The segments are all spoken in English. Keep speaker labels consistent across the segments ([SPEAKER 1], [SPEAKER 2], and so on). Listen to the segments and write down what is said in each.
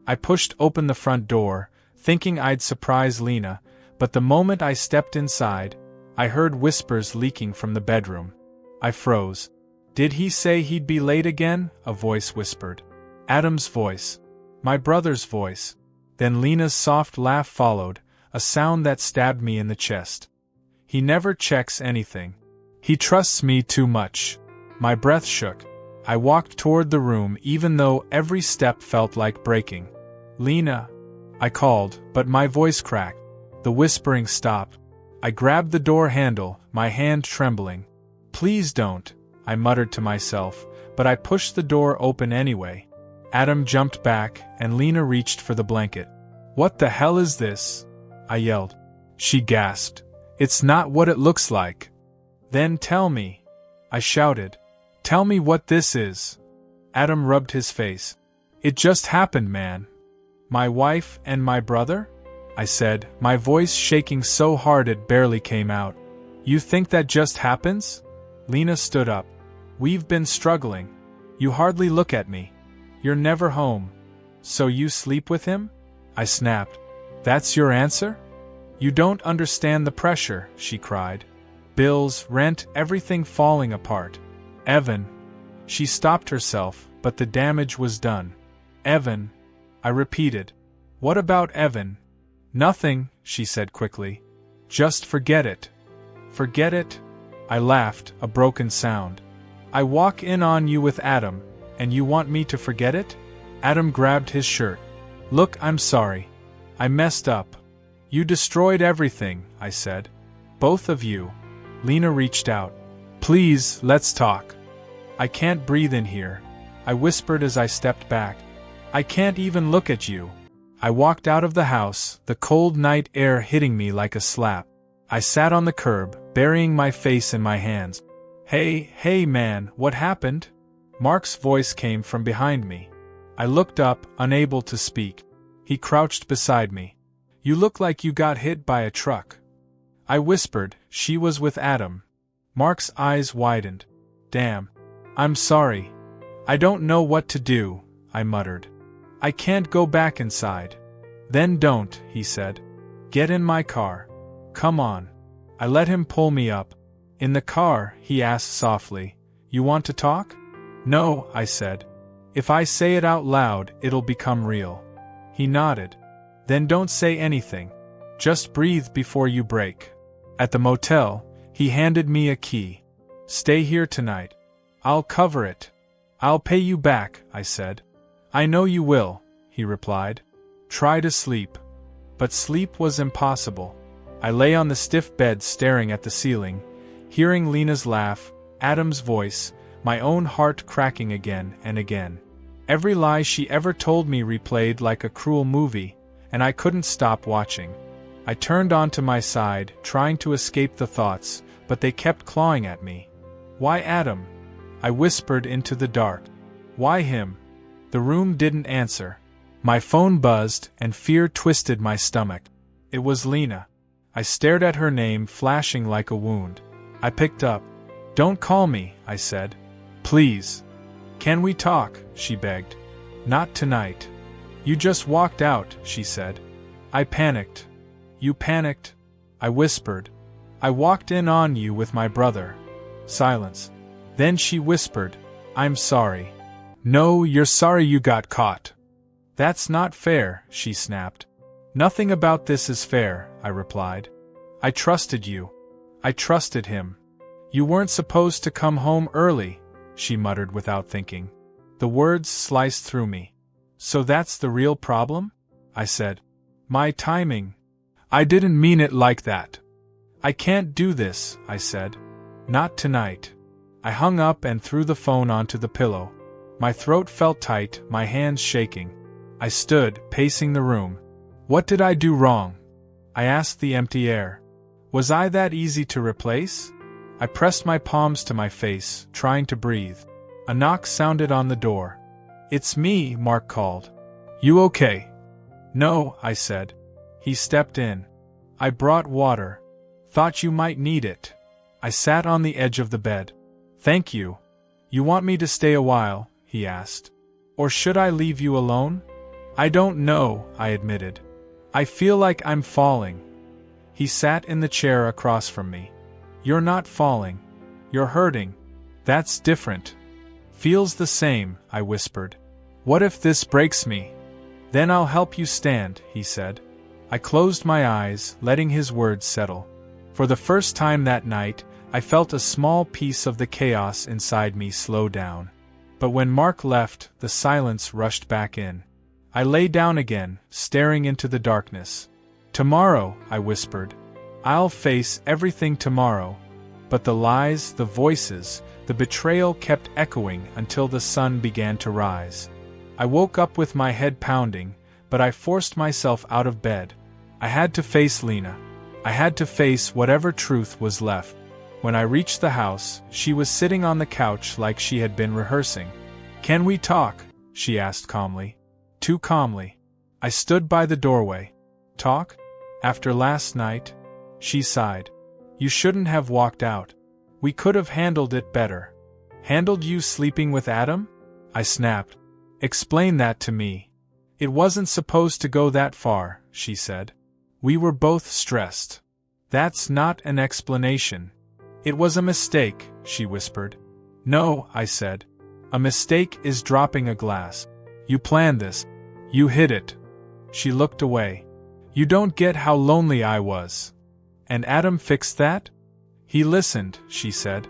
[SPEAKER 1] I pushed open the front door, thinking I'd surprise Lena, but the moment I stepped inside, I heard whispers leaking from the bedroom. I froze. "Did he say he'd be late again?" a voice whispered. Adam's voice. My brother's voice. Then Lena's soft laugh followed, a sound that stabbed me in the chest. "He never checks anything. He trusts me too much." My breath shook. I walked toward the room even though every step felt like breaking. "Lena," I called, but my voice cracked. The whispering stopped. I grabbed the door handle, my hand trembling. "Please don't," I muttered to myself, but I pushed the door open anyway. Adam jumped back, and Lena reached for the blanket. "What the hell is this?" I yelled. She gasped. "It's not what it looks like." "Then tell me," I shouted. "Tell me what this is." Adam rubbed his face. "It just happened, man." "My wife and my brother?" I said, my voice shaking so hard it barely came out. "You think that just happens?" Lena stood up. "We've been struggling. You hardly look at me. You're never home. So you sleep with him?" I snapped. "That's your answer?" "You don't understand the pressure," she cried. "Bills, rent, everything falling apart. Evan." She stopped herself, but the damage was done. "Evan," I repeated. "What about Evan?" "Nothing," she said quickly. "Just forget it." "Forget it?" I laughed, a broken sound. "I walk in on you with Adam, and you want me to forget it?" Adam grabbed his shirt. "Look, I'm sorry. I messed up. You destroyed everything," I said. "Both of you." Lena reached out. "Please, let's talk." "I can't breathe in here," I whispered as I stepped back. "I can't even look at you." I walked out of the house, the cold night air hitting me like a slap. I sat on the curb, burying my face in my hands. Hey man, what happened?" Mark's voice came from behind me. I looked up, unable to speak. He crouched beside me. "You look like you got hit by a truck." I whispered. She was with Adam. Mark's eyes widened. "Damn. I'm sorry. I don't know what to do," I muttered. "I can't go back inside." "Then don't," he said. "Get in my car. Come on." I let him pull me up. "In the car?" he asked softly. "You want to talk?" "No," I said. "If I say it out loud, it'll become real." He nodded. "Then don't say anything. Just breathe before you break." At the motel, he handed me a key. "Stay here tonight. I'll cover it." "I'll pay you back," I said. "I know you will," he replied. "Try to sleep." But sleep was impossible. I lay on the stiff bed staring at the ceiling, hearing Lena's laugh, Adam's voice, my own heart cracking again and again. Every lie she ever told me replayed like a cruel movie, and I couldn't stop watching. I turned onto my side, trying to escape the thoughts, but they kept clawing at me. "Why Adam?" I whispered into the dark. "Why him?" The room didn't answer. My phone buzzed, and fear twisted my stomach. It was Lena. I stared at her name flashing like a wound. I picked up. "Don't call me," I said. "Please." "Can we talk?" she begged. "Not tonight." "You just walked out," she said. I panicked. "You panicked?" I whispered. "I walked in on you with my brother." Silence. Then she whispered, "I'm sorry." "No, you're sorry you got caught." "That's not fair," she snapped. "Nothing about this is fair," I replied. "I trusted you. I trusted him." "You weren't supposed to come home early," she muttered without thinking. The words sliced through me. "So that's the real problem?" I said. "My timing." "I didn't mean it like that." "I can't do this," I said. "Not tonight." I hung up and threw the phone onto the pillow. My throat felt tight, my hands shaking. I stood, pacing the room. What did I do wrong? I asked the empty air. Was I that easy to replace? I pressed my palms to my face, trying to breathe. A knock sounded on the door. "It's me," Mark called. "You okay?" "No," I said. He stepped in. "I brought water. Thought you might need it." I sat on the edge of the bed. "Thank you. You want me to stay a while?" he asked. "Or should I leave you alone?" I don't know, I admitted. I feel like I'm falling. He sat in the chair across from me. You're not falling. You're hurting. That's different. Feels the same, I whispered. What if this breaks me? Then I'll help you stand, he said. I closed my eyes, letting his words settle. For the first time that night, I felt a small piece of the chaos inside me slow down. But when Mark left, the silence rushed back in. I lay down again, staring into the darkness. Tomorrow, I whispered. I'll face everything tomorrow. But the lies, the voices, the betrayal kept echoing until the sun began to rise. I woke up with my head pounding, but I forced myself out of bed. I had to face Lena. I had to face whatever truth was left. When I reached the house, she was sitting on the couch like she had been rehearsing. Can we talk? She asked calmly. Too calmly. I stood by the doorway. Talk? After last night? She sighed. You shouldn't have walked out. We could have handled it better. Handled you sleeping with Adam? I snapped. Explain that to me. It wasn't supposed to go that far, she said. We were both stressed. That's not an explanation. It was a mistake, she whispered. No, I said. A mistake is dropping a glass. You planned this. You hid it. She looked away. You don't get how lonely I was. And Adam fixed that? He listened, she said.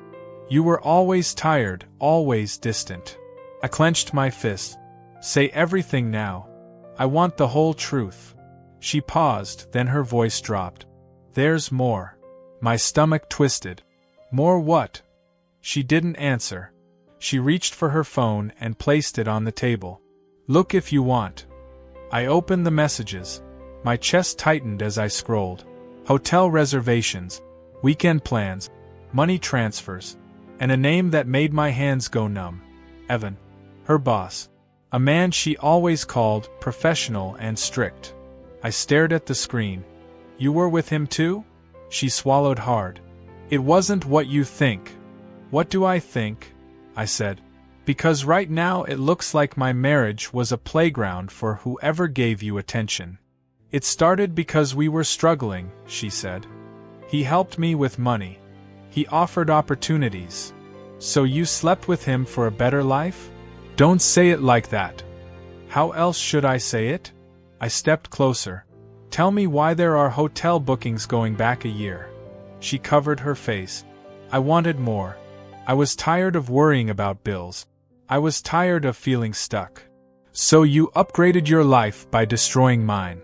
[SPEAKER 1] You were always tired, always distant. I clenched my fist. Say everything now. I want the whole truth. She paused, then her voice dropped. There's more. My stomach twisted. More what? She didn't answer. She reached for her phone and placed it on the table. Look if you want. I opened the messages. My chest tightened as I scrolled. Hotel reservations, weekend plans, money transfers, and a name that made my hands go numb. Evan. Her boss. A man she always called professional and strict. I stared at the screen. You were with him too? She swallowed hard. It wasn't what you think. What do I think? I said. Because right now it looks like my marriage was a playground for whoever gave you attention. It started because we were struggling, she said. He helped me with money. He offered opportunities. So you slept with him for a better life? Don't say it like that. How else should I say it? I stepped closer. Tell me why there are hotel bookings going back a year. She covered her face. I wanted more. I was tired of worrying about bills. I was tired of feeling stuck. So you upgraded your life by destroying mine.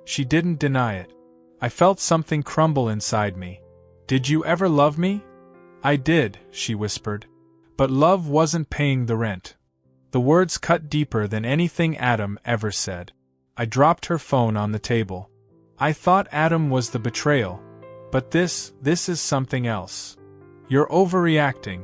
[SPEAKER 1] She didn't deny it. I felt something crumble inside me. Did you ever love me? I did, she whispered. But love wasn't paying the rent. The words cut deeper than anything Adam ever said. I dropped her phone on the table. I thought Adam was the betrayal. But this is something else. You're overreacting.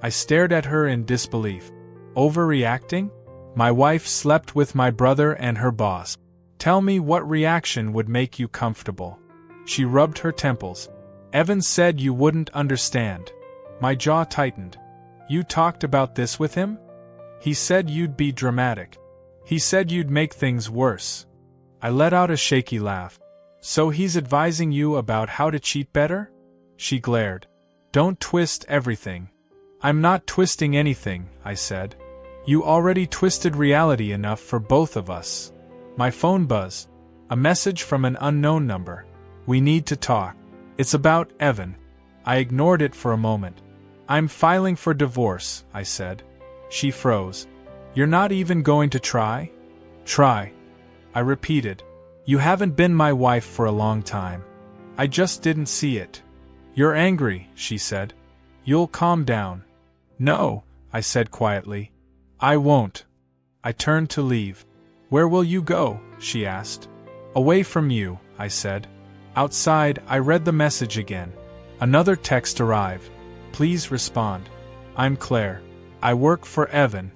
[SPEAKER 1] I stared at her in disbelief. Overreacting? My wife slept with my brother and her boss. Tell me what reaction would make you comfortable. She rubbed her temples. Evan said you wouldn't understand. My jaw tightened. You talked about this with him? He said you'd be dramatic. He said you'd make things worse. I let out a shaky laugh. So he's advising you about how to cheat better? She glared. Don't twist everything. I'm not twisting anything, I said. You already twisted reality enough for both of us. My phone buzzed. A message from an unknown number. We need to talk. It's about Evan. I ignored it for a moment. I'm filing for divorce, I said. She froze. You're not even going to try? Try. I repeated. You haven't been my wife for a long time. I just didn't see it. You're angry, she said. You'll calm down. No, I said quietly. I won't. I turned to leave. Where will you go? She asked. Away from you, I said. Outside, I read the message again. Another text arrived. Please respond. I'm Claire. I work for Evan.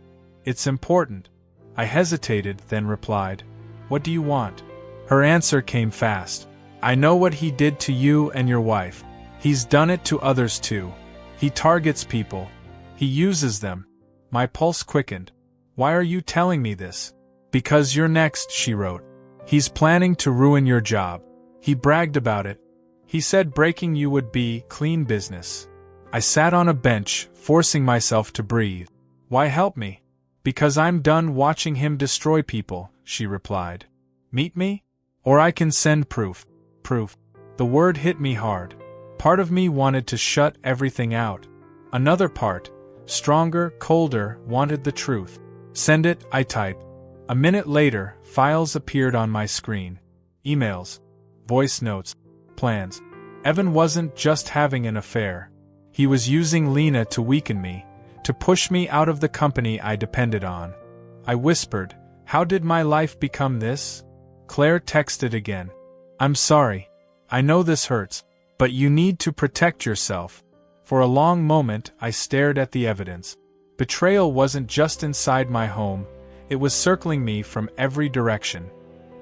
[SPEAKER 1] It's important. I hesitated, then replied. What do you want? Her answer came fast. I know what he did to you and your wife. He's done it to others too. He targets people. He uses them. My pulse quickened. Why are you telling me this? Because you're next, she wrote. He's planning to ruin your job. He bragged about it. He said breaking you would be clean business. I sat on a bench, forcing myself to breathe. Why help me? Because I'm done watching him destroy people, she replied. Meet me? Or I can send proof. Proof. The word hit me hard. Part of me wanted to shut everything out. Another part, stronger, colder, wanted the truth. Send it, I typed. A minute later, files appeared on my screen. Emails, voice notes, plans. Evan wasn't just having an affair. He was using Lena to weaken me, to push me out of the company I depended on. I whispered, "How did my life become this?" Claire texted again. "I'm sorry. I know this hurts, but you need to protect yourself." For a long moment, I stared at the evidence. Betrayal wasn't just inside my home, it was circling me from every direction.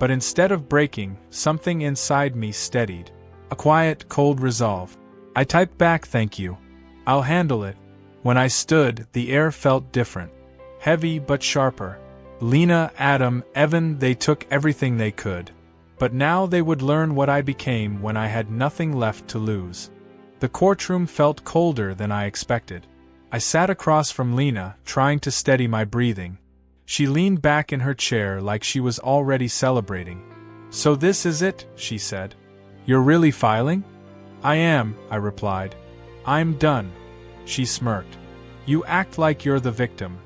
[SPEAKER 1] But instead of breaking, something inside me steadied. A quiet, cold resolve. I typed back, "Thank you. I'll handle it." When I stood, the air felt different. Heavy but sharper. Lena, Adam, Evan, they took everything they could. But now they would learn what I became when I had nothing left to lose. The courtroom felt colder than I expected. I sat across from Lena, trying to steady my breathing. She leaned back in her chair like she was already celebrating. "So this is it," she said. "You're really filing?" "I am," I replied. "I'm done." She smirked. "You act like you're the victim."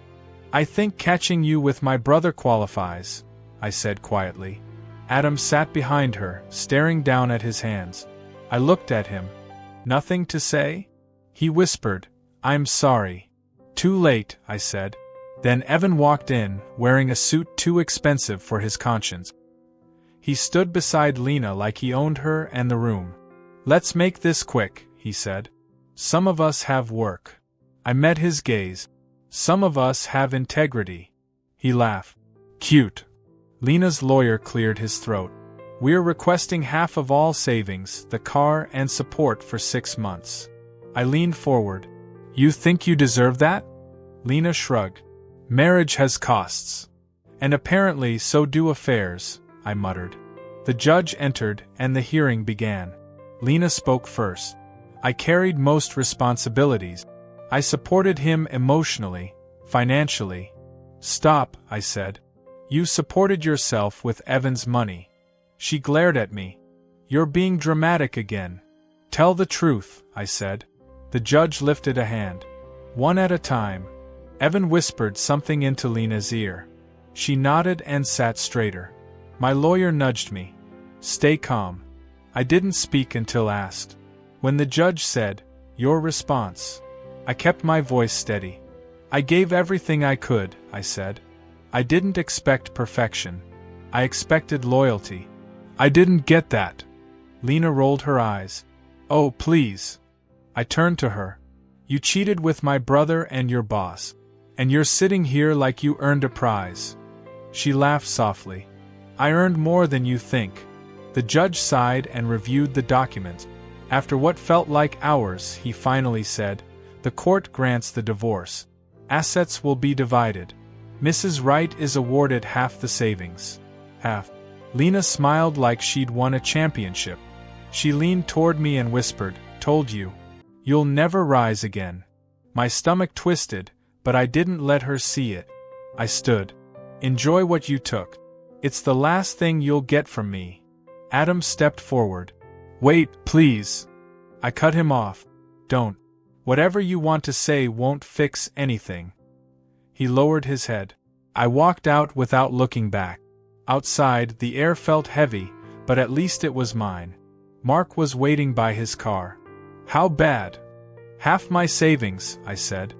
[SPEAKER 1] "I think catching you with my brother qualifies," I said quietly. Adam sat behind her, staring down at his hands. I looked at him. "Nothing to say?" He whispered, "I'm sorry." "Too late," I said. Then Evan walked in, wearing a suit too expensive for his conscience. He stood beside Lena like he owned her and the room. "Let's make this quick," he said. "Some of us have work." I met his gaze. "Some of us have integrity." He laughed. "Cute." Lena's lawyer cleared his throat. "We're requesting half of all savings, the car, and support for 6 months." I leaned forward. "You think you deserve that?" Lena shrugged. "Marriage has costs. And apparently so do affairs," I muttered. The judge entered, and the hearing began. Lena spoke first. "I carried most responsibilities. I supported him emotionally, financially." "Stop," I said. "You supported yourself with Evan's money." She glared at me. "You're being dramatic again." "Tell the truth," I said. The judge lifted a hand. "One at a time." Evan whispered something into Lena's ear. She nodded and sat straighter. My lawyer nudged me. "Stay calm." I didn't speak until asked. When the judge said, "Your response," I kept my voice steady. "I gave everything I could," I said. "I didn't expect perfection. I expected loyalty." "I didn't get that." Lena rolled her eyes. "Oh, please." I turned to her. "You cheated with my brother and your boss. And you're sitting here like you earned a prize." She laughed softly. "I earned more than you think." The judge sighed and reviewed the documents. After what felt like hours, he finally said, "The court grants the divorce. Assets will be divided. Mrs. Wright is awarded half the savings." "Half." Lena smiled like she'd won a championship. She leaned toward me and whispered, "Told you. You'll never rise again." My stomach twisted, but I didn't let her see it. I stood. "Enjoy what you took. It's the last thing you'll get from me." Adam stepped forward. "Wait, please." I cut him off. "Don't. Whatever you want to say won't fix anything." He lowered his head. I walked out without looking back. Outside, the air felt heavy, but at least it was mine. Mark was waiting by his car. "How bad?" "Half my savings," I said.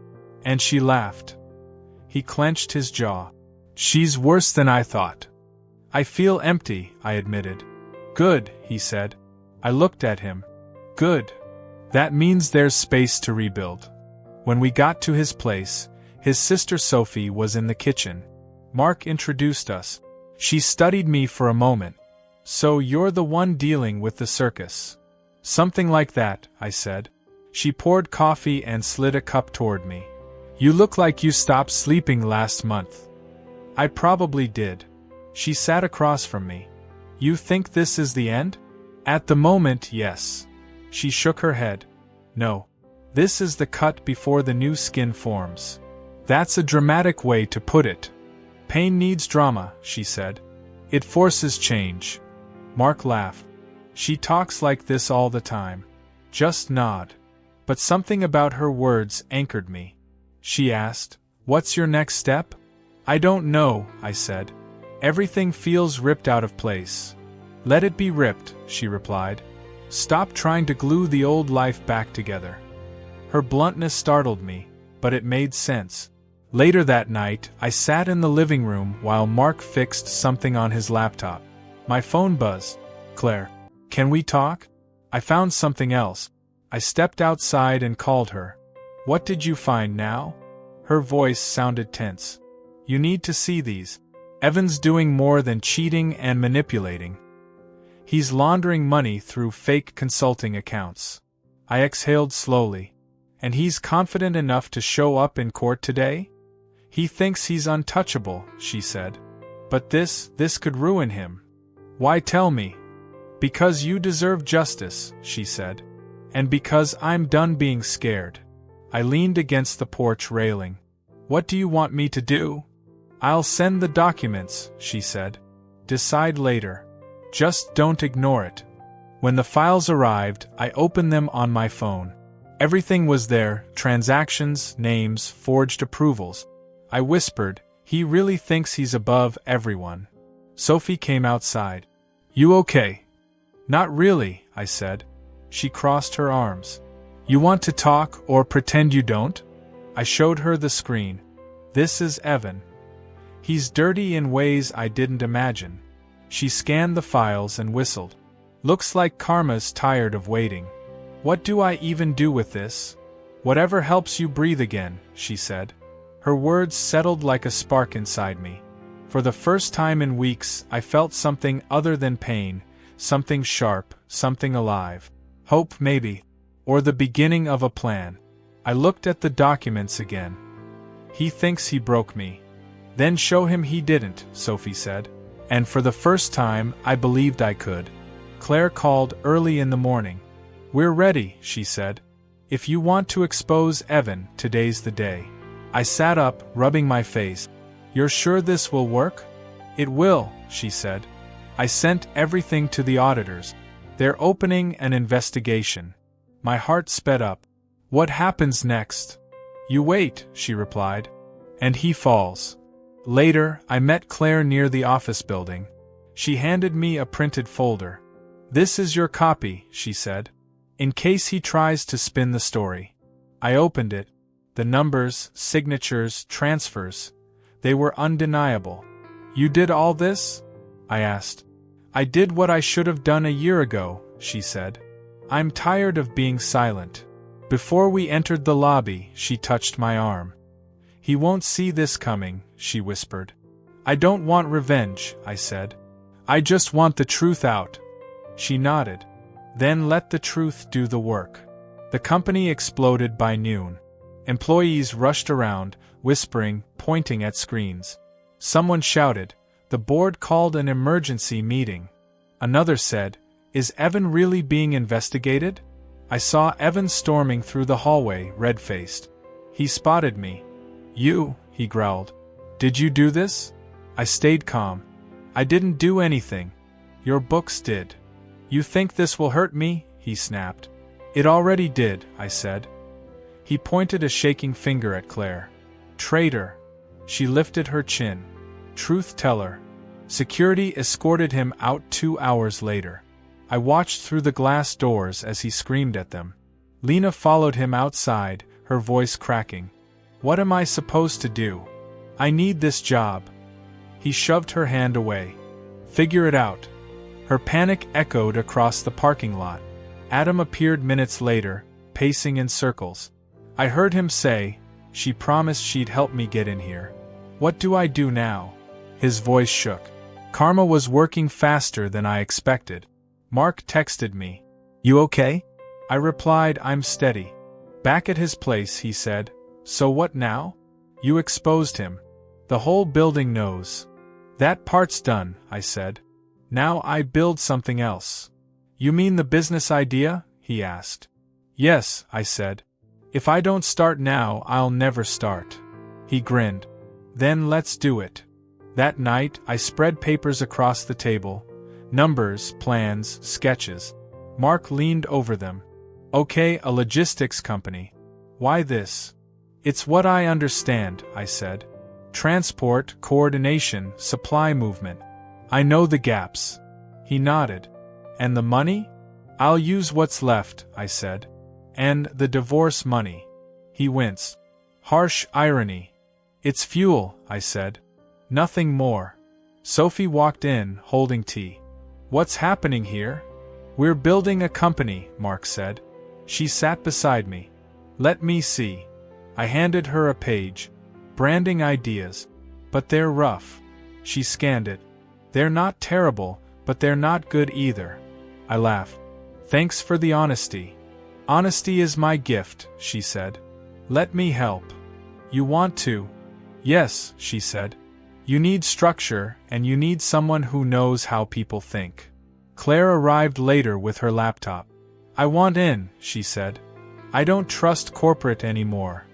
[SPEAKER 1] And she laughed. He clenched his jaw. "She's worse than I thought." "I feel empty," I admitted. "Good," he said. I looked at him. "Good. That means there's space to rebuild." When we got to his place, his sister Sophie was in the kitchen. Mark introduced us. She studied me for a moment. "So you're the one dealing with the circus." "Something like that," I said. She poured coffee and slid a cup toward me. "You look like you stopped sleeping last month." "I probably did." She sat across from me. You think this is the end? At the moment, yes. She shook her head. No. This is the cut before the new skin forms. That's a dramatic way to put it. Pain needs drama, she said. It forces change. Mark laughed. She talks like this all the time. Just nod. But something about her words anchored me. She asked, "What's your next step?" "I don't know," I said. "Everything feels ripped out of place." "Let it be ripped," she replied. "Stop trying to glue the old life back together." Her bluntness startled me, but it made sense. Later that night, I sat in the living room while Mark fixed something on his laptop. My phone buzzed. "Claire, can we talk? I found something else." I stepped outside and called her. "What did you find now?" Her voice sounded tense. "You need to see these. Evan's doing more than cheating and manipulating. He's laundering money through fake consulting accounts." I exhaled slowly. "And he's confident enough to show up in court today?" "He thinks he's untouchable," she said. "But this could ruin him." "Why tell me?" "Because you deserve justice," she said. "And because I'm done being scared." I leaned against the porch railing. "What do you want me to do?" "I'll send the documents," she said. "Decide later. Just don't ignore it." When the files arrived, I opened them on my phone. Everything was there: transactions, names, forged approvals. I whispered, "He really thinks he's above everyone." Sophie came outside. "You okay?" "Not really," I said. She crossed her arms. "You want to talk or pretend you don't?" I showed her the screen. "This is Evan. He's dirty in ways I didn't imagine." She scanned the files and whistled. "Looks like Karma's tired of waiting." "What do I even do with this?" "Whatever helps you breathe again," she said. Her words settled like a spark inside me. For the first time in weeks, I felt something other than pain, something sharp, something alive. Hope, maybe. Or the beginning of a plan. I looked at the documents again. "He thinks he broke me." "Then show him he didn't," Sophie said. And for the first time, I believed I could. Claire called early in the morning. "We're ready," she said. "If you want to expose Evan, today's the day." I sat up, rubbing my face. "You're sure this will work?" "It will," she said. "I sent everything to the auditors. They're opening an investigation." My heart sped up. "What happens next?" "You wait," she replied. "And he falls." Later, I met Claire near the office building. She handed me a printed folder. "This is your copy," she said, "in case he tries to spin the story." I opened it. The numbers, signatures, transfers. They were undeniable. "You did all this?" I asked. "I did what I should have done a year ago," she said. "I'm tired of being silent." Before we entered the lobby, she touched my arm. "He won't see this coming," she whispered. "I don't want revenge," I said. "I just want the truth out." She nodded. "Then let the truth do the work." The company exploded by noon. Employees rushed around, whispering, pointing at screens. Someone shouted, "The board called an emergency meeting." Another said, "Is Evan really being investigated?" I saw Evan storming through the hallway, red-faced. He spotted me. "You," he growled. "Did you do this?" I stayed calm. "I didn't do anything. Your books did." "You think this will hurt me?" he snapped. "It already did," I said. He pointed a shaking finger at Claire. "Traitor." She lifted her chin. "Truth teller." Security escorted him out 2 hours later. I watched through the glass doors as he screamed at them. Lena followed him outside, her voice cracking. "What am I supposed to do? I need this job." He shoved her hand away. "Figure it out." Her panic echoed across the parking lot. Adam appeared minutes later, pacing in circles. I heard him say, "She promised she'd help me get in here. What do I do now?" His voice shook. Karma was working faster than I expected. Mark texted me. "You okay?" I replied, "I'm steady." Back at his place, he said, "So what now?" "You exposed him. The whole building knows." That part's done, I said. Now I build something else. You mean the business idea? He asked. Yes, I said. If I don't start now, I'll never start. He grinned. Then let's do it. That night, I spread papers across the table. Numbers, plans, sketches. Mark leaned over them. Okay, a logistics company. Why this? It's what I understand, I said. Transport, coordination, supply movement. I know the gaps. He nodded. And the money? I'll use what's left, I said. And the divorce money. He winced. Harsh irony. It's fuel, I said. Nothing more. Sophie walked in, holding tea. What's happening here? We're building a company, Mark said. She sat beside me. Let me see. I handed her a page. Branding ideas. But they're rough. She scanned it. They're not terrible, but they're not good either. I laughed. Thanks for the honesty. Honesty is my gift, she said. Let me help. You want to? Yes, she said. You need structure, and you need someone who knows how people think. Claire arrived later with her laptop. I want in, she said. I don't trust corporate anymore.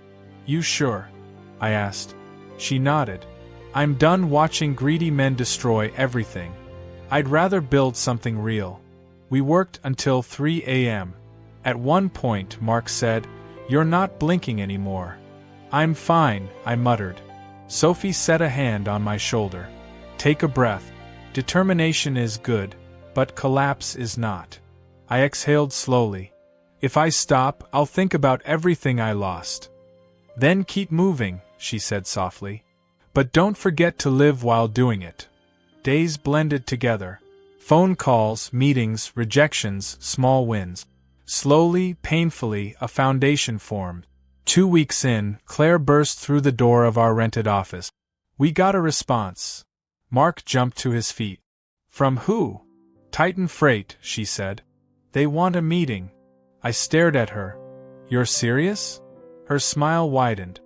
[SPEAKER 1] You sure? I asked. She nodded. I'm done watching greedy men destroy everything. I'd rather build something real. We worked until 3 a.m. At one point, Mark said, You're not blinking anymore. I'm fine, I muttered. Sophie set a hand on my shoulder. Take a breath. Determination is good, but collapse is not. I exhaled slowly. If I stop, I'll think about everything I lost. Then keep moving, she said softly. But don't forget to live while doing it. Days blended together. Phone calls, meetings, rejections, small wins. Slowly, painfully, a foundation formed. 2 weeks in, Claire burst through the door of our rented office. We got a response. Mark jumped to his feet. From who? Titan Freight, she said. They want a meeting. I stared at her. You're serious? Her smile widened.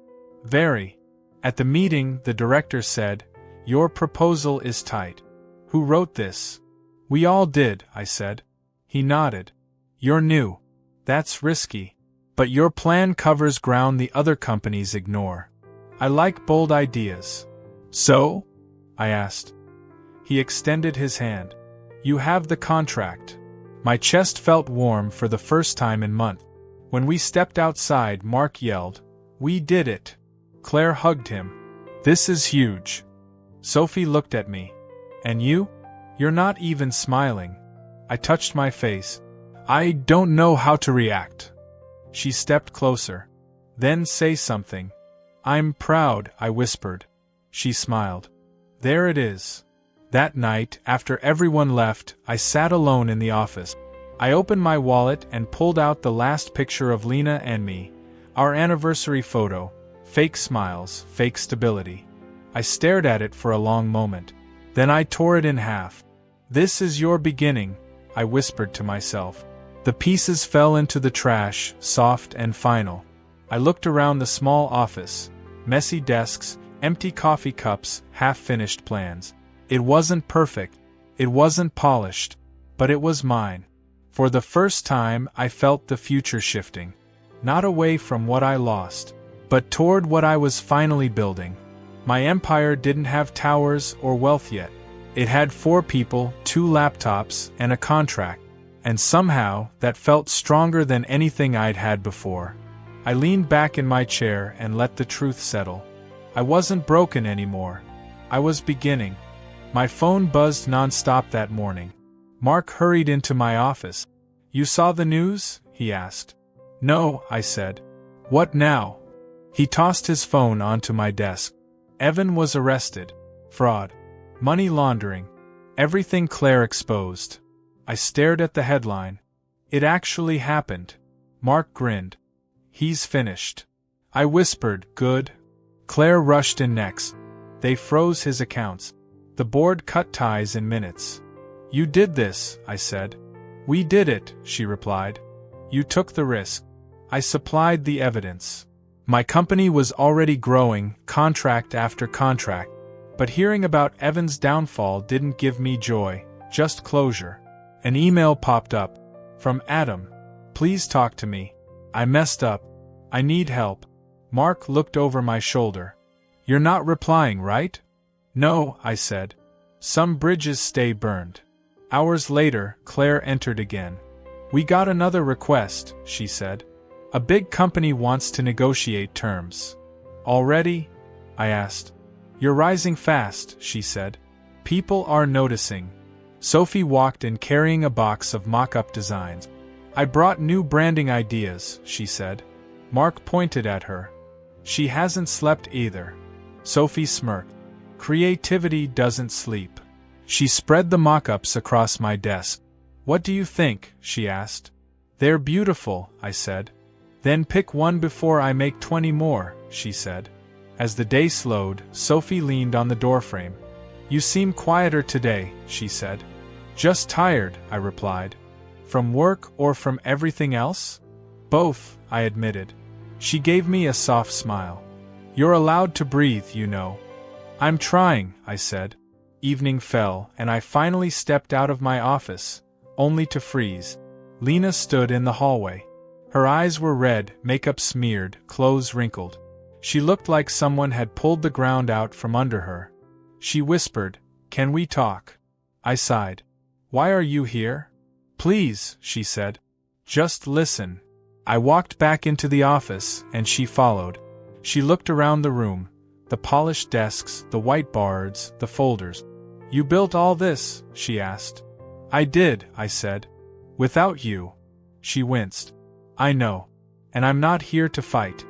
[SPEAKER 1] Very. At the meeting, the director said, Your proposal is tight. Who wrote this? We all did, I said. He nodded. You're new. That's risky. But your plan covers ground the other companies ignore. I like bold ideas. So? I asked. He extended his hand. You have the contract. My chest felt warm for the first time in months. When we stepped outside, Mark yelled, We did it. Claire hugged him. This is huge. Sophie looked at me. And you? You're not even smiling. I touched my face. I don't know how to react. She stepped closer. Then say something. I'm proud, I whispered. She smiled. There it is. That night, after everyone left, I sat alone in the office. I opened my wallet and pulled out the last picture of Lena and me, our anniversary photo, fake smiles, fake stability. I stared at it for a long moment. Then I tore it in half. This is your beginning, I whispered to myself. The pieces fell into the trash, soft and final. I looked around the small office. Messy desks, empty coffee cups, half-finished plans. It wasn't perfect. It wasn't polished. But it was mine. For the first time, I felt the future shifting. Not away from what I lost, but toward what I was finally building. My empire didn't have towers or wealth yet. It had 4 people, 2 laptops, and a contract. And somehow, that felt stronger than anything I'd had before. I leaned back in my chair and let the truth settle. I wasn't broken anymore. I was beginning. My phone buzzed nonstop that morning. Mark hurried into my office. You saw the news? He asked. No, I said. What now? He tossed his phone onto my desk. Evan was arrested. Fraud. Money laundering. Everything Claire exposed. I stared at the headline. It actually happened. Mark grinned. He's finished. I whispered, good. Claire rushed in next. They froze his accounts. The board cut ties in minutes. You did this, I said. We did it, she replied. You took the risk. I supplied the evidence. My company was already growing, contract after contract. But hearing about Evan's downfall didn't give me joy, just closure. An email popped up. From Adam. Please talk to me. I messed up. I need help. Mark looked over my shoulder. You're not replying, right? No, I said. Some bridges stay burned. Hours later, Claire entered again. We got another request, she said. A big company wants to negotiate terms. Already? I asked. You're rising fast, she said. People are noticing. Sophie walked in carrying a box of mock-up designs. I brought new branding ideas, she said. Mark pointed at her. She hasn't slept either. Sophie smirked. Creativity doesn't sleep. She spread the mock-ups across my desk. What do you think? She asked. They're beautiful, I said. Then pick one before I make 20 more, she said. As the day slowed, Sophie leaned on the doorframe. You seem quieter today, she said. Just tired, I replied. From work or from everything else? Both, I admitted. She gave me a soft smile. You're allowed to breathe, you know. I'm trying, I said. Evening fell, and I finally stepped out of my office, only to freeze. Lena stood in the hallway. Her eyes were red, makeup smeared, clothes wrinkled. She looked like someone had pulled the ground out from under her. She whispered, "Can we talk?" I sighed. "Why are you here?" "Please," she said. "Just listen." I walked back into the office, and she followed. She looked around the room, the polished desks, the whiteboards, the folders. "You built all this?" she asked. "I did," I said. "Without you." She winced. "I know. And I'm not here to fight.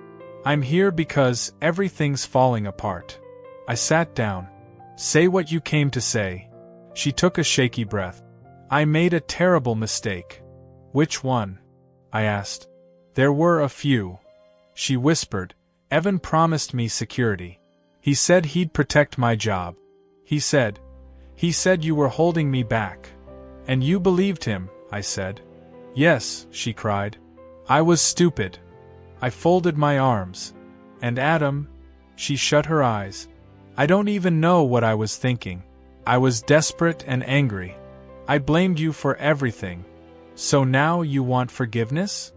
[SPEAKER 1] I'm here because everything's falling apart." I sat down. "Say what you came to say." She took a shaky breath. "I made a terrible mistake." "Which one?" I asked. "There were a few." She whispered. "Evan promised me security. He said he'd protect my job. He said you were holding me back." "And you believed him," I said. "Yes," she cried. "I was stupid." I folded my arms. "And Adam?" She shut her eyes. "I don't even know what I was thinking. I was desperate and angry. I blamed you for everything. So now you want forgiveness?"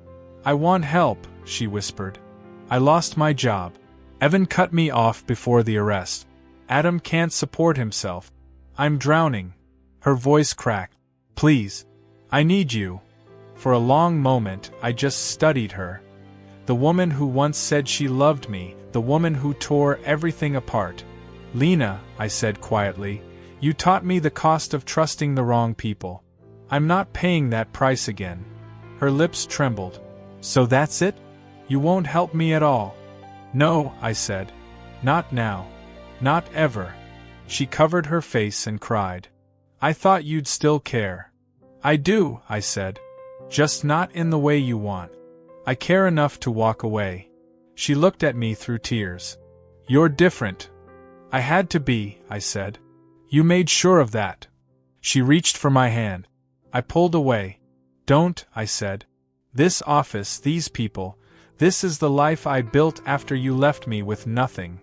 [SPEAKER 1] "I want help," she whispered. "I lost my job. Evan cut me off before the arrest. Adam can't support himself. I'm drowning." Her voice cracked. "Please. I need you." For a long moment, I just studied her. The woman who once said she loved me, the woman who tore everything apart. "Lena," I said quietly, "you taught me the cost of trusting the wrong people. I'm not paying that price again." Her lips trembled. "So that's it? You won't help me at all?" "No," I said. "Not now. Not ever." She covered her face and cried. "I thought you'd still care." "I do," I said. "Just not in the way you want. I care enough to walk away." She looked at me through tears. "You're different." "I had to be," I said. "You made sure of that." She reached for my hand. I pulled away. "Don't," I said. "This office, these people, this is the life I built after you left me with nothing."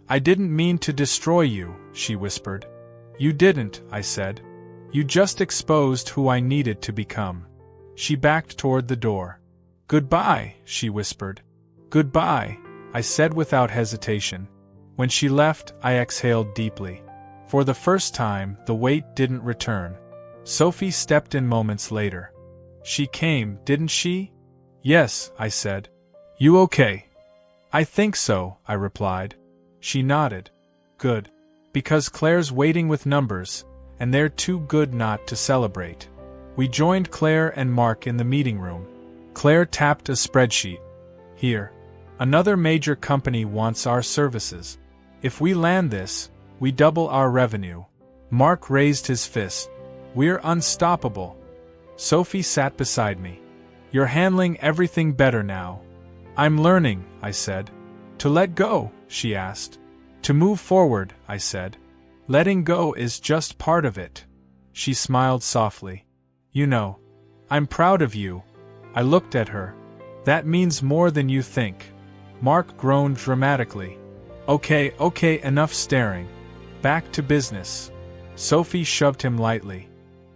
[SPEAKER 1] "I didn't mean to destroy you," she whispered. "You didn't," I said. "You just exposed who I needed to become." She backed toward the door. "Goodbye," she whispered. "Goodbye," I said without hesitation. When she left, I exhaled deeply. For the first time, the weight didn't return. Sophie stepped in moments later. "She came, didn't she?" "Yes," I said. "You okay?" "I think so," I replied. She nodded. "Good. Because Claire's waiting with numbers, and they're too good not to celebrate." We joined Claire and Mark in the meeting room. Claire tapped a spreadsheet. "Here. Another major company wants our services. If we land this, we double our revenue." Mark raised his fist. "We're unstoppable." Sophie sat beside me. "You're handling everything better now." "I'm learning," I said. "To let go?" she asked. "To move forward," I said. "Letting go is just part of it." She smiled softly. "You know, I'm proud of you." I looked at her. "That means more than you think." Mark groaned dramatically. Okay, enough staring. Back to business. Sophie shoved him lightly.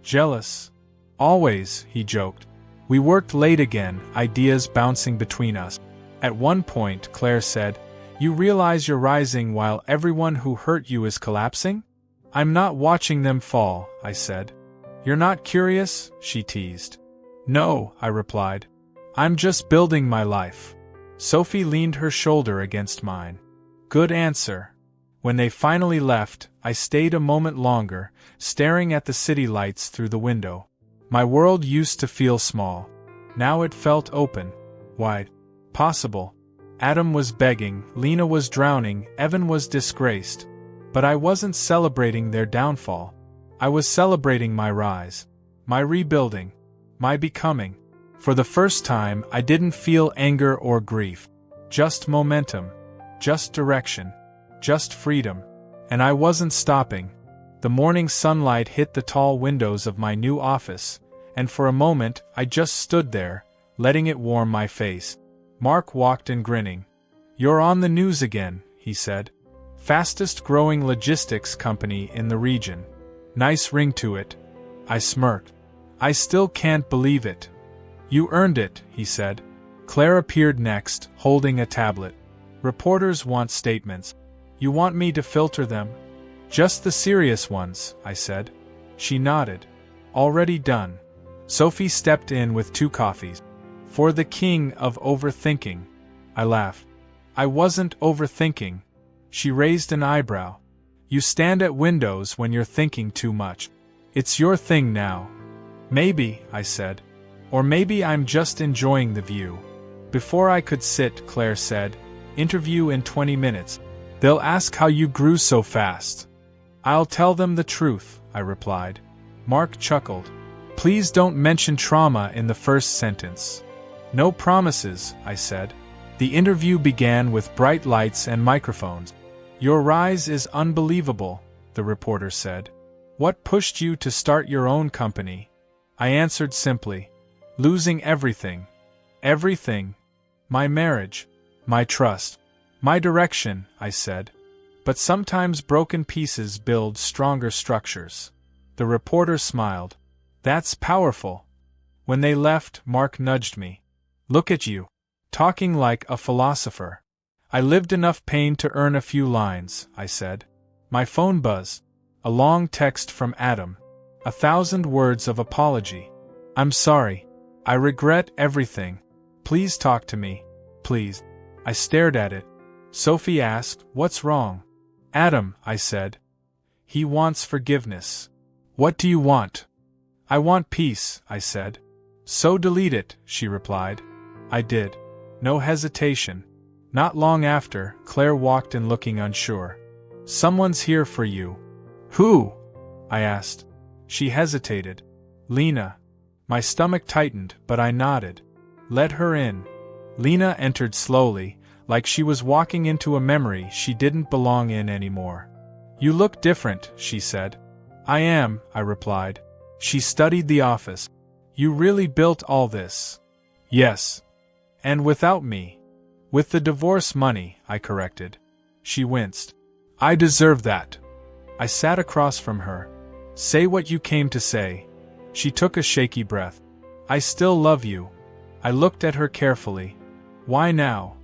[SPEAKER 1] Jealous? Always, he joked. We worked late again, ideas bouncing between us. At one point, Claire said, You realize you're rising while everyone who hurt you is collapsing? I'm not watching them fall, I said. You're not curious? She teased. No, I replied. I'm just building my life. Sophie leaned her shoulder against mine. Good answer. When they finally left, I stayed a moment longer, staring at the city lights through the window. My world used to feel small. Now it felt open, wide, possible. Adam was begging, Lena was drowning, Evan was disgraced. But I wasn't celebrating their downfall. I was celebrating my rise, my rebuilding, my becoming. For the first time, I didn't feel anger or grief. Just momentum, just direction, just freedom. And I wasn't stopping. The morning sunlight hit the tall windows of my new office, and for a moment I just stood there, letting it warm my face. Mark walked in grinning. You're on the news again, he said. Fastest growing logistics company in the region. Nice ring to it. I smirked. I still can't believe it. You earned it, he said. Claire appeared next, holding a tablet. Reporters want statements. You want me to filter them? Just the serious ones, I said. She nodded. Already done. Sophie stepped in with 2 coffees. For the king of overthinking. I laughed. I wasn't overthinking. She raised an eyebrow. You stand at windows when you're thinking too much. It's your thing now. Maybe, I said. Or maybe I'm just enjoying the view. Before I could sit, Claire said, interview in 20 minutes. They'll ask how you grew so fast. I'll tell them the truth, I replied. Mark chuckled. Please don't mention trauma in the first sentence. No promises, I said. The interview began with bright lights and microphones. Your rise is unbelievable, the reporter said. What pushed you to start your own company? I answered simply. Losing everything. Everything. My marriage. My trust. My direction, I said. But sometimes broken pieces build stronger structures. The reporter smiled. That's powerful. When they left, Mark nudged me. Look at you. Talking like a philosopher. I lived enough pain to earn a few lines, I said. My phone buzzed. A long text from Adam. 1,000 words of apology. I'm sorry. I regret everything. Please talk to me. Please. I stared at it. Sophie asked, What's wrong? Adam, I said. He wants forgiveness. What do you want? I want peace, I said. So delete it, she replied. I did. No hesitation. Not long after, Claire walked in looking unsure. Someone's here for you. Who? I asked. She hesitated. Lena. My stomach tightened, but I nodded. Let her in. Lena entered slowly, like she was walking into a memory she didn't belong in anymore. You look different, she said. I am, I replied. She studied the office. You really built all this? Yes. And without me? With the divorce money, I corrected. She winced. I deserve that. I sat across from her. Say what you came to say. She took a shaky breath. I still love you. I looked at her carefully. Why now?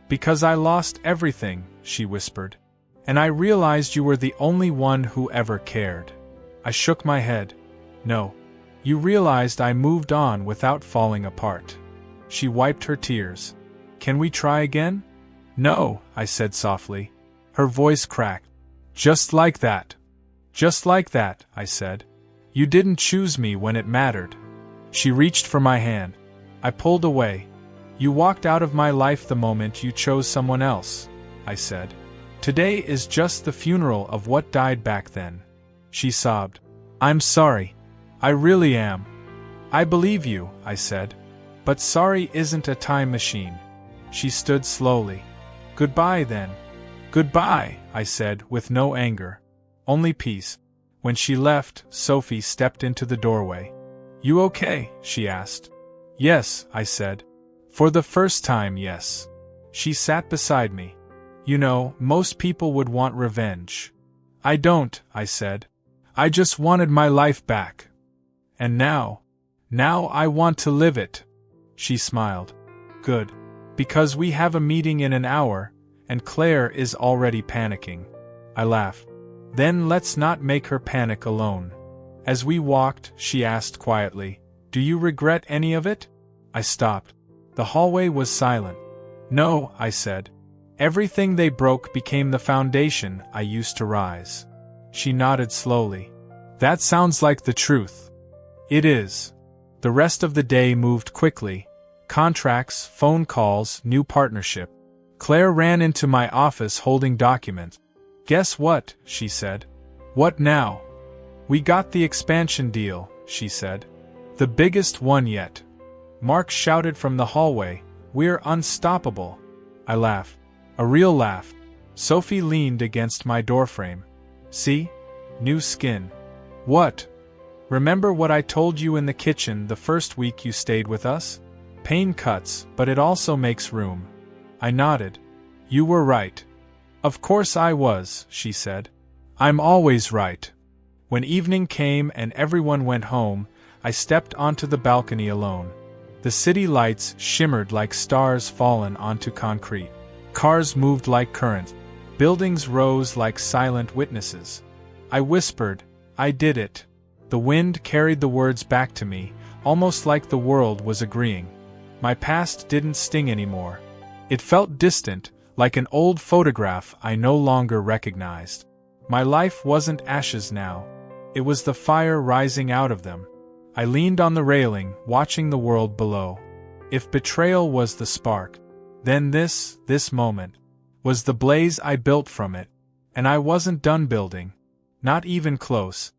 [SPEAKER 1] Because I lost everything, she whispered. And I realized you were the only one who ever cared. I shook my head. No. You realized I moved on without falling apart. She wiped her tears. Can we try again? No, I said softly. Her voice cracked. Just like that. Just like that, I said. You didn't choose me when it mattered. She reached for my hand. I pulled away. You walked out of my life the moment you chose someone else, I said. Today is just the funeral of what died back then. She sobbed. I'm sorry. I really am. I believe you, I said. But sorry isn't a time machine. She stood slowly. Goodbye then. Goodbye, I said with no anger. Only peace. When she left, Sophie stepped into the doorway. You okay? She asked. Yes, I said. For the first time, yes. She sat beside me. You know, most people would want revenge. I don't, I said. I just wanted my life back. And now I want to live it. She smiled. Good. Because we have a meeting in an hour, and Claire is already panicking. I laughed. Then let's not make her panic alone. As we walked, she asked quietly, Do you regret any of it? I stopped. The hallway was silent. No, I said. Everything they broke became the foundation I used to rise. She nodded slowly. That sounds like the truth. It is. The rest of the day moved quickly. Contracts, phone calls, new partnership. Claire ran into my office holding documents. Guess what? She said. What now? We got the expansion deal, she said. The biggest one yet. Mark shouted from the hallway, We're unstoppable. I laughed. A real laugh. Sophie leaned against my doorframe. See? New skin. What? Remember what I told you in the kitchen the first week you stayed with us? Pain cuts, but it also makes room. I nodded. You were right. Of course I was, she said. I'm always right. When evening came and everyone went home, I stepped onto the balcony alone. The city lights shimmered like stars fallen onto concrete. Cars moved like currents. Buildings rose like silent witnesses. I whispered, I did it. The wind carried the words back to me, almost like the world was agreeing. My past didn't sting anymore. It felt distant, like an old photograph I no longer recognized. My life wasn't ashes now. It was the fire rising out of them. I leaned on the railing, watching the world below. If betrayal was the spark, then this moment, was the blaze I built from it. And I wasn't done building. Not even close.